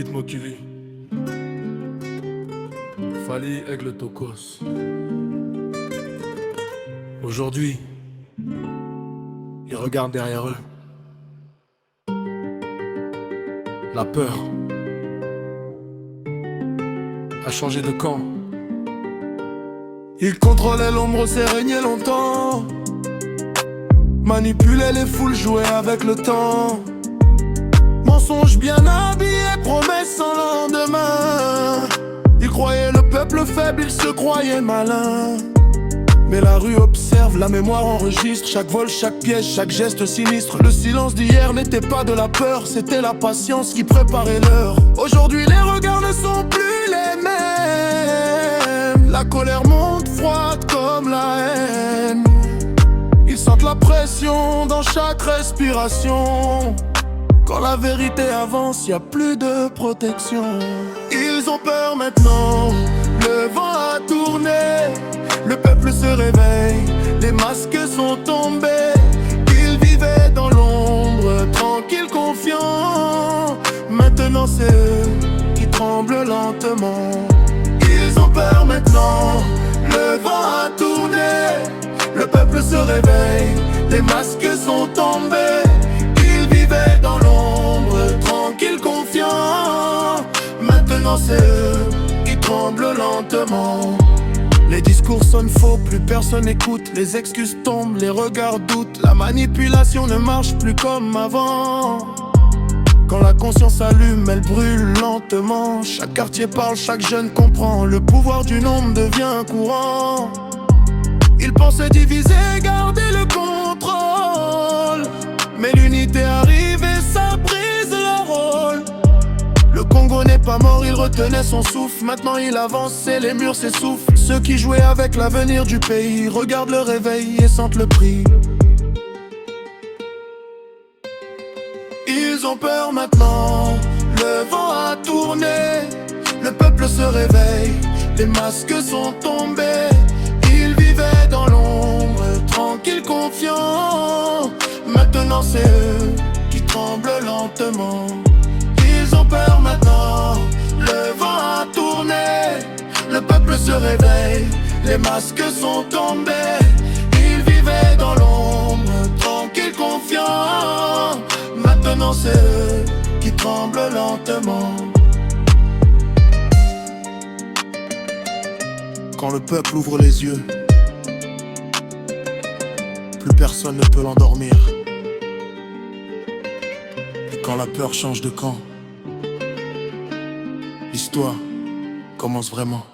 Hitmokili, Fali Aigle Tokos. Aujourd'hui, ils regardent derrière eux. La peur a changé de camp. Ils contrôlaient l'ombre, s'est régné longtemps. Manipulaient les foules, jouaient avec le temps. Mensonges bien habillés, promesses sans lendemain. Ils croyaient le peuple faible, ils se croyaient malins. Mais la rue observe, la mémoire enregistre. Chaque vol, chaque piège, chaque geste sinistre. Le silence d'hier n'était pas de la peur, c'était la patience qui préparait l'heure. Aujourd'hui les regards ne sont plus les mêmes. La colère monte froide comme la haine. Ils sentent la pression dans chaque respiration. Quand la vérité avance, y a plus de protection. Ils ont peur maintenant, le vent a tourné. Le peuple se réveille, les masques sont tombés. Ils vivaient dans l'ombre, tranquilles, confiants. Maintenant c'est eux qui tremblent lentement. Ils ont peur maintenant, le vent a tourné. Le peuple se réveille, les masques sont tombés. Ils vivaient dans l'ombre, tranquilles, confiants. Maintenant c'est eux qui tremblent lentement. Les discours sonnent faux, plus personne n'écoute. Les excuses tombent, les regards doutent. La manipulation ne marche plus comme avant. Quand la conscience s'allume, elle brûle lentement. Chaque quartier parle, chaque jeune comprend. Le pouvoir du nombre devient courant. Ils pensaient diviser, garder le contrôle. Mais l'unité arrive et ça brise leur rôle. Le Congo n'est pas mort, il retenait son souffle. Maintenant il avance et les murs s'essoufflent. Ceux qui jouaient avec l'avenir du pays regardent le réveil et sentent le prix. Ils ont peur maintenant, le vent a tourné. Le peuple se réveille, les masques sont tombés. Ils vivaient dans l'ombre, tranquilles, confiants. Maintenant c'est eux qui tremblent lentement. Ils ont peur maintenant, le vent a tourné. Le peuple se réveille, les masques sont tombés. Ils vivaient dans l'ombre, tranquilles, confiants. Maintenant c'est eux qui tremblent lentement. Quand le peuple ouvre les yeux, plus personne ne peut l'endormir. Et quand la peur change de camp, l'histoire commence vraiment.